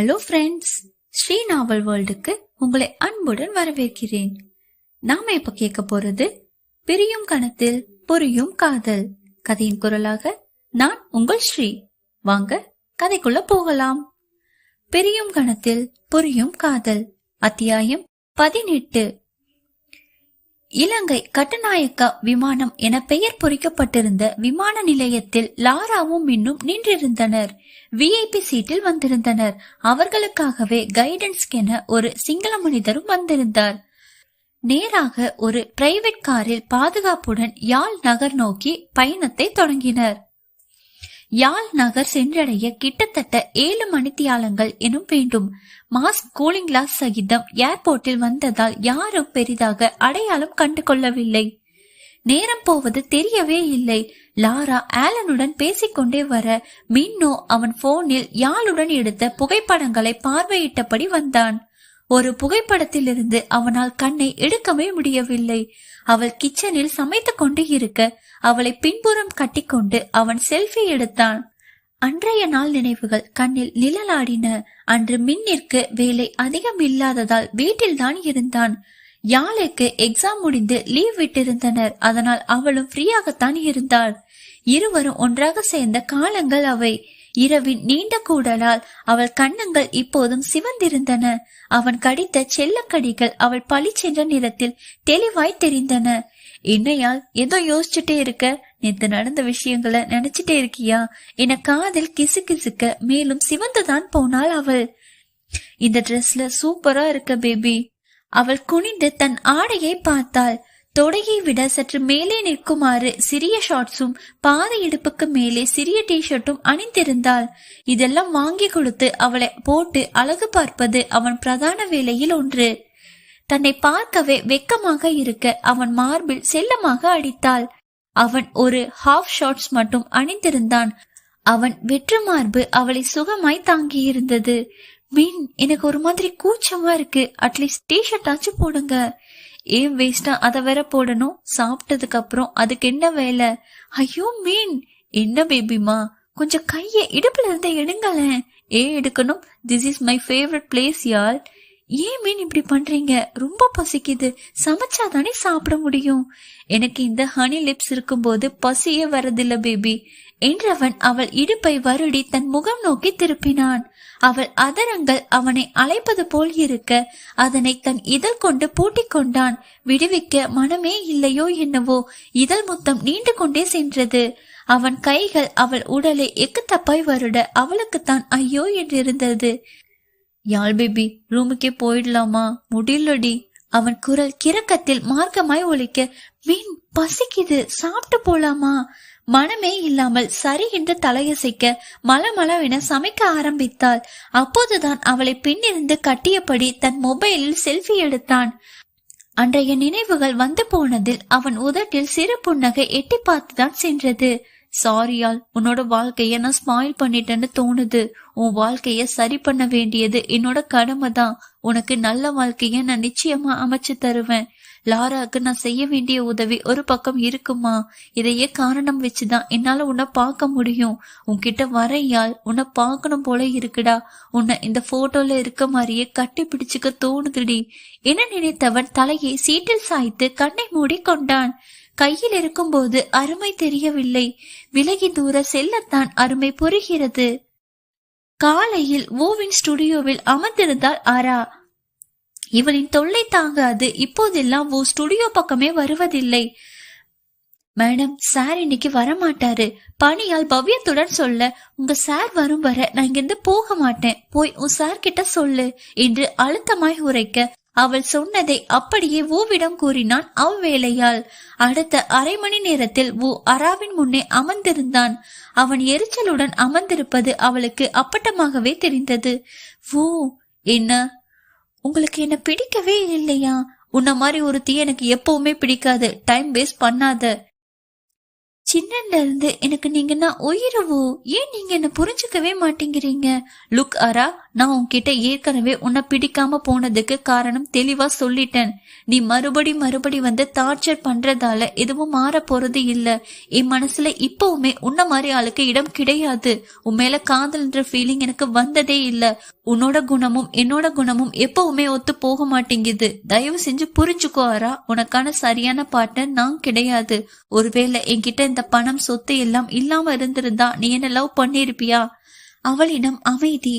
Hello friends, Sri நாவல் வேர்ல்டுக்கு உங்களை அன்புடன் வரவேற்கிறேன். நாம இப்ப கேட்க போறது பிரியும் கணத்தில் புரியும் காதல். கதையின் குரலாக நான் உங்கள் ஸ்ரீ. வாங்க கதைக்குள்ள போகலாம். பிரியும் கணத்தில் புரியும் காதல், அத்தியாயம் 18. இலங்கை கட்டுநாயக்கா விமானம் என பெயர் பொறிக்கப்பட்டிருந்த விமான நிலையத்தில் லாராவும் மின்னும் நின்றிருந்தனர். VIP சீட்டில் வந்திருந்தனர். அவர்களுக்காகவே கைடன்ஸ்கென ஒரு சிங்கள மனிதரும் வந்திருந்தார். நேராக ஒரு பிரைவேட் காரில் பாதுகாப்புடன் யாழ் நகர் நோக்கி பயணத்தை தொடங்கினர். யாழ் நகர் சென்றடைய கிட்டத்தட்ட 7 மணித்தியாலங்கள் எனும் வேண்டும். மாஸ்க், கூலிங் கிளாஸ் சகிதம் ஏர்போர்ட்டில் வந்ததால் யாரும் பெரிதாக அடையாளம் கண்டு கொள்ளவில்லை. நேரம் போவது தெரியவே இல்லை. லாரா ஆலனுடன் பேசிக்கொண்டே வர மின்னோ அவன் போனில் யாழுடன் எடுத்த புகைப்படங்களை பார்வையிட்டபடி வந்தான். ஒரு புகைப்படத்திலிருந்து அவனால் கண்ணை எடுக்கவே முடியவில்லை. அவள் கிச்சனில் சமைத்து கொண்டு இருக்க அவளை பின்புறம் கட்டிக்கொண்டு அவன் செல்ஃபி எடுத்தான். அன்றைய நாள் நினைவுகள் கண்ணில் நிழலாடின. அன்று மின்னிற்கு வேலை அதிகம் இல்லாததால் வீட்டில்தான் இருந்தான். யாழுக்கு எக்ஸாம் முடிந்து லீவ் விட்டிருந்தனர். அதனால் அவளும் ஃப்ரீயாகத்தான் இருந்தாள். இருவரும் ஒன்றாக சேர்ந்த காலங்கள் அவை. இரவின் நீண்ட கூடலால் அவள் கண்ணங்கள் இப்போதும் சிவந்திருந்தன. அவன் கடித்த செல்லக்கடிகள் அவள் பளிச்சென்ற நிறத்தில் தெளிவாய் தெரிந்தன. என்னையால் ஏதோ யோசிச்சுட்டே இருக்க? நேத்து நடந்த விஷயங்களை நினைச்சிட்டே இருக்கியா? என காதில் கிசு கிசுக்க மேலும் சிவந்துதான் போனாள் அவள். இந்த ட்ரெஸ்ல சூப்பரா இருக்க பேபி. அவள் குனிந்து தன் ஆடையை பார்த்தாள். தொடையை விட சற்று மேலே நிற்குமாறு சிறிய ஷார்ட்ஸும் பாதி இடுப்புக்கு மேலே சிறிய டிஷர்ட்டும் அணிந்திருந்தாள். இதெல்லாம் வாங்கி கொடுத்து அவளை போட்டு அழகு பார்ப்பது அவன் பிரதான வேலையில் ஒன்று. தன்னை பார்க்கவே வெக்கமாக இருக்க அவன் மார்பில் செல்லமாக அடித்தாள். அவன் ஒரு ஹாஃப் ஷார்ட்ஸ் மட்டும் அணிந்திருந்தான். அவன் வெற்று மார்பு அவளை சுகமாய் தாங்கி இருந்தது. மீன், எனக்கு ஒரு மாதிரி கூச்சமா இருக்கு. அட்லீஸ்ட் டிஷர்ட் ஆச்சு போடுங்க. ஏன் வேஸ்டா அதை வேற போடணும்? சாப்பிட்டதுக்கு அப்புறம் அதுக்கு என்ன வேலை? ஐயோ மீன், என்ன பேபிமா, கொஞ்சம் கைய இடுப்புல இருந்து எடுங்களேன். ஏன் எடுக்கணும்? This is my favourite place யார். ஏன் மீன் இப்படி பண்றீங்க? ரொம்ப பசிக்குது. சமைச்சாதானே சாப்பிட முடியும். எனக்கு இந்த ஹனி லிப்ஸ் இருக்கும்போது பசியே வரதில்ல பேபி என்றவன் அவள் இடுப்பை வருடி தன் முகம் நோக்கி திருப்பினான். அவள் அதரங்கள் அவனை அழைப்பது போல் இருக்க அதனை தன் இதழ் கொண்டு பூட்டிக் கொண்டான். விடுவிக்க மனமே இல்லையோ என்னவோ. இதழ் முத்தம் நீண்டு கொண்டே சென்றது. அவன் கைகள் அவள் உடலை எக்குத்தப்பாய் வருட அவளுக்குத்தான் ஐயோ என்றிருந்தது. யாழ் பேபி, ரூமுக்கே போயிடலாமா? முடியலடி. அவன் குரல் கிறக்கத்தில் மார்க்கமாய் ஒலிக்க, மீன் பசிக்குது, சாப்பிட்டு போலாமா? மனமே இல்லாமல் சரி என்று தலையசைக்க மலமளவென சமைக்க ஆரம்பித்தாள். அப்போதுதான் அவளை பின்னிருந்து கட்டியபடி தன் மொபைலில் செல்ஃபி எடுத்தான். அன்றைய நினைவுகள் வந்து போனதில் அவன் உதட்டில் சிறு புன்னகை எட்டி பார்த்துதான் சென்றது. சாரியால், உன்னோட வாழ்க்கைய நான் ஸ்பாயில் பண்ணிட்டேன்னு தோணுது. உன் வாழ்க்கைய சரி பண்ண வேண்டியது என்னோட கடமை தான். உனக்கு நல்ல வாழ்க்கைய நான் நிச்சயமா அமைச்சு தருவேன். லாராக்கு நான் செய்ய வேண்டிய உதவி ஒரு பக்கம் இருக்குமா? இதையே காரணம் வச்சுதான் என்னால உன்னை பார்க்க முடியும். உன்கிட்ட வரையால் உன்னை பார்க்கணும் போல இருக்குடா. உன்னை இந்த போட்டோல இருக்க மாதிரியே கட்டி பிடிச்சுக்க தோணுதுடி என நினைத்தவன் தலையை சீட்டில் சாய்த்து கண்ணை மூடி கொண்டான். கையில் இருக்கும் போது அருமை தெரியவில்லை. விலகி தூர செல்லத்தான் அருமை புரிகிறது. காலையில் ஓவின் ஸ்டுடியோவில் அமர்ந்திருந்தாள் ஆரா. இவளின் தொல்லை தாங்காது இப்போதெல்லாம் ஓ ஸ்டுடியோ பக்கமே வருவதில்லை. மேடம், சார் இன்னைக்கு வரமாட்டாரு. பணியால் பவ்யத்துடன் சொல்ல, உங்க சார் வரும் வர நான் இங்கிருந்து போக மாட்டேன். போய் உன் சார் கிட்ட சொல்லு என்று அழுத்தமாய் உரைக்க அவள் சொன்னதை அப்படியே ஓவிடம் கூறினான் அவ்வேளையால். அடுத்த அரை மணி நேரத்தில் ஓ அராவின் முன்னே அமர்ந்திருந்தான். அவன் எரிச்சலுடன் அமர்ந்திருப்பது அவளுக்கு அப்பட்டமாகவே தெரிந்தது. ஓ, என்ன உங்களுக்கு என்ன பிடிக்கவே இல்லையா? உன்ன மாதிரி ஒரு தீ எனக்கு எப்பவுமே பிடிக்காது. டைம் வேஸ்ட் பண்ணாத. சின்னல இருந்து எனக்கு நீங்கன்னா உயிரவோ. ஏன் நீங்க என்ன புரிஞ்சுக்கவே மாட்டேங்கிறீங்க? லுக் அரா, நான் உன்கிட்ட ஏற்கனவே உன்னை பிடிக்காம போனதுக்கு காரணம் தெளிவா சொல்லிட்டேன். நீ மறுபடி வந்து டார்ச்சர் பண்றதால எதுவும் மாற போறது இல்ல. என் மனசுல இப்பவுமே உன்ன மாதிரி ஆளுக்கு இடம் கிடையாது. உன் மேல காதல்ன்ற ஃபீலிங் எனக்கு வந்ததே இல்ல. உன்னோட குணமும் என்னோட குணமும் எப்பவுமே ஒத்து போக மாட்டேங்குது. தயவு செஞ்சு புரிஞ்சுக்கோ ஆரா. உனக்கான சரியான பார்ட்னர் நான் கிடையாது. ஒருவேளை என்கிட்ட இந்த பணம் சொத்து எல்லாம் இல்லாம இருந்திருந்தா நீ என்ன லவ் பண்ணிருப்பியா? அவளிடம் அமைதி.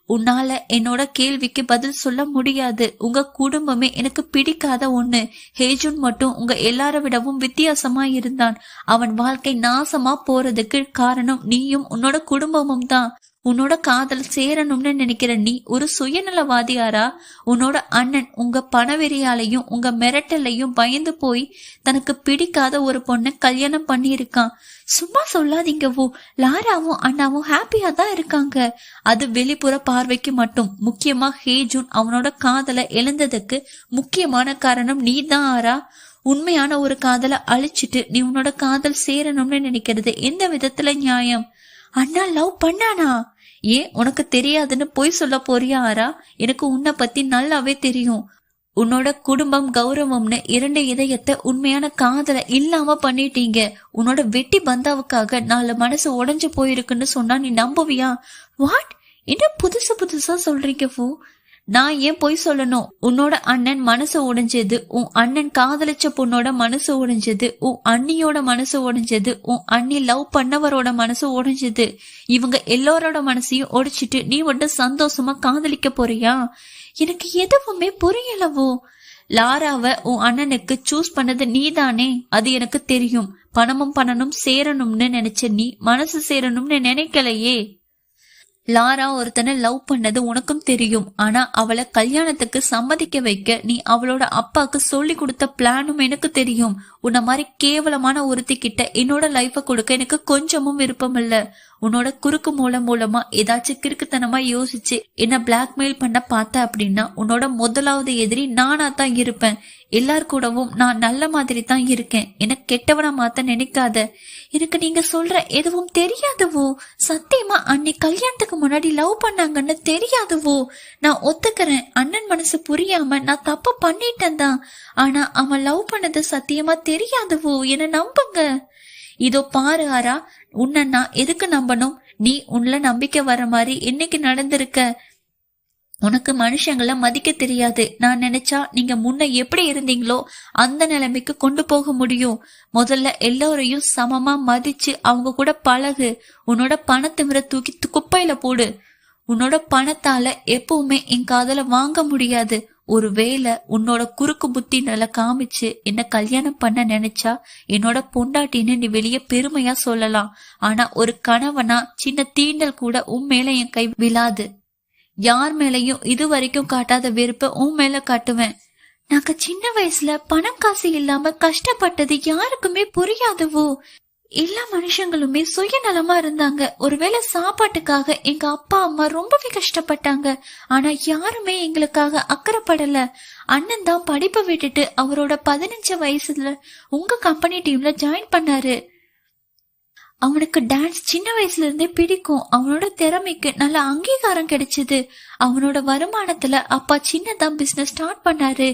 உன்னால என்னோட கேள்விக்கு பதில் சொல்ல முடியாது. உங்க குடும்பமே எனக்கு பிடிக்காத ஒண்ணு. ஹேஜுன் மட்டும் உங்க எல்லார விடவும் வித்தியாசமா இருந்தான். அவன் வாழ்க்கை நாசமா போறதுக்கு காரணம் நீயும் உன்னோட குடும்பமும் தான். உன்னோட காதல் சேரணும்னு நினைக்கிற நீ ஒரு சுயநலவாதியாரா? உன்னோட அண்ணன் உங்க பணவெறியாலையும் உங்க மிரட்டலையும் பயந்து போய் தனக்கு பிடிக்காத ஒரு பொண்ணை கல்யாணம் பண்ணியிருக்கான். சும்மா சொல்லாதீங்கவோ. லாராவும் அண்ணாவும் ஹாப்பியா தான் இருக்காங்க. அது வெளிப்புற பார்வைக்கு மட்டும். முக்கியமா ஹேஜுன் அவனோட காதலை இழந்ததுக்கு முக்கியமான காரணம் நீ தான் ஆரா. உண்மையான ஒரு காதலை அழிச்சிட்டு நீ உன்னோட காதல் சேரணும்னு நினைக்கிறது எந்த விதத்துல நியாயம்? அண்ணா லவ் பண்ணானா? ஏன் உனக்கு தெரியாதுன்னு பொய் சொல்ல போறியா ஆரா? எனக்கு உன்னை பத்தி நல்லாவே தெரியும். உன்னோட குடும்பம் கௌரவம்னு 2 இதயத்தை உண்மையான காதல இல்லாம பண்ணிட்டீங்க. உன்னோட வெட்டி பந்தாவுக்காக 4 மனசு உடைஞ்சு போயிருக்குன்னு சொன்னா நீ நம்புவியா? வாட்? என்ன புதுசு புதுசா சொல்றீங்க போ? நான் ஏன் பொய் சொல்லணும்? உன்னோட அண்ணன் மனசு உடைஞ்சது, உன் அண்ணன் காதலிச்ச பொண்ணோட மனசு உடைஞ்சது, உன் அண்ணியோட மனசு உடைஞ்சது, உன் அண்ணி லவ் பண்ணவரோட மனசு உடைஞ்சது. இவங்க எல்லாரோட மனசையும் உடைச்சிட்டு நீ மட்டும் சந்தோஷமா காதலிக்க போறியா? எனக்கு எதுவுமே புரியலவோ. லாராவ உன் அண்ணனுக்கு சூஸ் பண்ணது நீதானே, அது எனக்கு தெரியும். பணமும் பண்ணணும் சேரணும்னு நினைச்ச நீ மனசு சேரணும்னு நினைக்கலையே. லாரா ஒருத்தனை லவ் பண்ணது உனக்கும் தெரியும். ஆனா அவளை கல்யாணத்துக்கு சம்மதிக்க வைக்க நீ அவளோட அப்பாக்கு சொல்லி கொடுத்த பிளானும் எனக்கு தெரியும். உன்ன மாதிரி கேவலமான ஒருத்தி கிட்ட என்னோட லைஃப கொடுக்க எனக்கு கொஞ்சமும் விருப்பம் இல்ல. உன்னோட குறுக்கு மூலமா ஏதாச்சும் கிறுக்குத்தனமா யோசிச்சு என்ன பிளாக்மெயில் பண்ண பார்த்த அப்படின்னா உன்னோட முதலாவது எதிரி நானா தான் இருப்பேன். எல்லார் கூடவும் நான் நல்ல மாதிரி தான் இருக்கேன். எனக்கு கெட்டவனா மாத்த நினைக்காத. எனக்கு நீங்க சொல்ற எதுவும் தெரியாதுவோ. சத்தியமா அன்னை கல்யாணத்துக்கு முன்னாடி லவ் பண்ணாங்கன்னு தெரியாதுவோ. நான் ஒத்துக்கிறேன், அண்ணன் மனசு புரியாம நான் தப்பு பண்ணிட்டேன் தான். ஆனா அவன் லவ் பண்ணது சத்தியமா தெரியாதுவோ. என்ன நம்புங்க. இதோ பாரு ஆரா, உன்னை நான் எதுக்கு நம்பணும்? நீ உன்ல நம்பிக்கை வர மாதிரி என்னைக்கு நடந்திருக்க? உனக்கு மனுஷங்களை மதிக்க தெரியாது. நான் நினைச்சா நீங்க முன்ன எப்படி இருந்தீங்களோ அந்த நிலைமைக்கு கொண்டு போக முடியும். முதல்ல எல்லோரையும் சமமா மதிச்சு அவங்க கூட பழகு. உன்னோட பணத்திமிர தூக்கி குப்பையில போடு. உன்னோட பணத்தால எப்பவுமே என் காதல வாங்க முடியாது. ஒருவேளை உன்னோட குறுக்கு புத்தி நல்லா காமிச்சு என்ன கல்யாணம் பண்ண நினைச்சா என்னோட பொண்டாட்டின்னு நீ வெளியே பெருமையா சொல்லலாம். ஆனா ஒரு கணவனா சின்ன தீண்டல் கூட உன் மேல என் கை விழாது. யார் மேலையும் இது வரைக்கும் காட்டாத வெறுப்ப உன் மேல காட்டுவேன். நாங்க சின்ன வயசுல பணம் காசு இல்லாம கஷ்டப்பட்டது யாருக்குமே புரியாதுவோ. எல்லா மனுஷங்களுமே சுயநலமா இருந்தாங்க. ஒருவேளை சாப்பாட்டுக்காக எங்க அப்பா அம்மா ரொம்பவே கஷ்டப்பட்டாங்க. ஆனா யாருமே எங்களுக்காக அக்கறைப்படல. அண்ணன் தான் படிப்பை விட்டுட்டு அவரோட 15 வயசுல உங்க கம்பெனி டீம்ல ஜாயின் பண்ணாரு. அவனுக்கு டான்ஸ் சின்ன வயசுல இருந்தே பிடிக்கும். அவனோட திறமைக்கு நல்ல அங்கீகாரம் கிடைச்சது. அவனோட வருமானத்துல அப்பா சின்னதா பிசினஸ் ஸ்டார்ட் பண்ணாரு.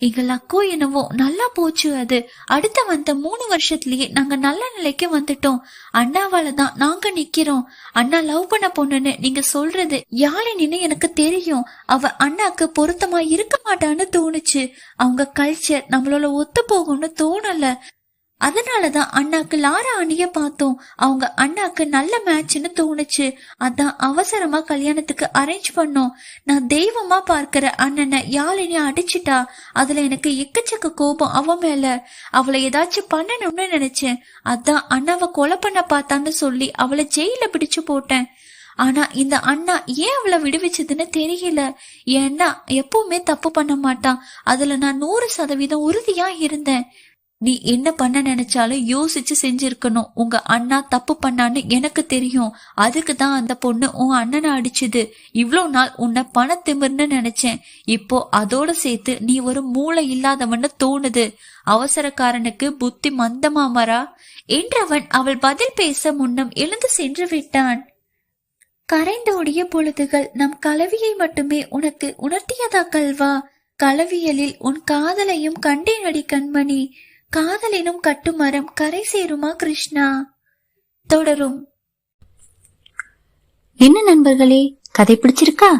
எங்க லக்கோ என்னவோ நல்லா போச்சு. அது அடுத்த வந்த 3 வருஷத்துலயே நாங்க நல்ல நிலைக்கு வந்துட்டோம். அண்ணாவால தான் நாங்க நிக்கிறோம். அண்ணா லவ் பண்ண பொண்ணுன்னு நீங்க சொல்றது யாழினின்னு எனக்கு தெரியும். அவ அண்ணாக்கு பொருத்தமா இருக்க மாட்டான்னு தோணுச்சு. அவங்க கல்ச்சர் நம்மளோட ஒத்து போகும்னு தோணல. அதனாலதான் அண்ணாக்கு லாரா அணிய பார்த்தோம். அவங்க அண்ணாக்கு நல்ல மேட்ச்னு தோணுச்சு. அதான் அவசரமா கல்யாணத்துக்கு அரேஞ்ச் பண்ணோம். நான் தெய்வமா பார்க்கிற அண்ணனை யாழினி அடிச்சுட்டா. அதுல எனக்கு எக்கச்சக்க கோபம் அவ மேல. அவளை ஏதாச்சும் பண்ணணும்னு நினைச்சேன். அதான் அண்ணாவை கொலை பண்ண பார்த்தான்னு சொல்லி அவளை ஜெயில பிடிச்சு போட்டேன். ஆனா இந்த அண்ணா ஏன் அவளை விடுவிச்சதுன்னு தெரியல. ஏன்னா எப்பவுமே தப்பு பண்ண மாட்டான். அதுல நான் 100% உறுதியா இருந்தேன். நீ என்ன பண்ண நினைச்சாலும் யோசிச்சு செஞ்சிருக்கணும். உங்க அண்ணா தப்பு பண்ணான்னு எனக்கு தெரியும். அதுக்குதான் அந்த பொண்ணு உன் அண்ணனை அடிச்சுது. இவ்வளோ நாள் உன்னை பணத்திமிர்னு நினைச்சேன். இப்போ அதோட சேர்த்து நீ ஒரு மூளை இல்லாதவன்னு தோணுது. அவசரக்காரனுக்கு புத்தி மந்தமாமரா என்றவன் அவள் பதில் பேச முன்னம் எழுந்து சென்று விட்டான். கரைந்தோடிய பொழுதுகள் நம் கலவியை மட்டுமே உனக்கு உணர்த்தியதா கல்வா? கலவியலில் உன் காதலையும் கண்டேனடி கண்மணி. காதலினும் கட்டுமரம் கரை சேருமா கிருஷ்ணா? தொடரும். என்ன நண்பர்களே, கதை பிடிச்சிருக்கா?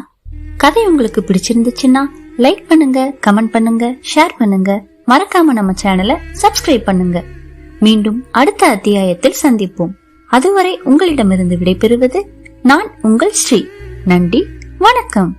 கதை உங்களுக்கு பிடிச்சிருந்துச்சுன்னா லைக் பண்ணுங்க, கமெண்ட் பண்ணுங்க, ஷேர் பண்ணுங்க. மறக்காம நம்ம சேனலை சப்ஸ்கிரைப் பண்ணுங்க. மீண்டும் அடுத்த அத்தியாயத்தில் சந்திப்போம். அதுவரை உங்களிடமிருந்து விடைபெறுவது நான் உங்கள் ஸ்ரீ. நன்றி, வணக்கம்.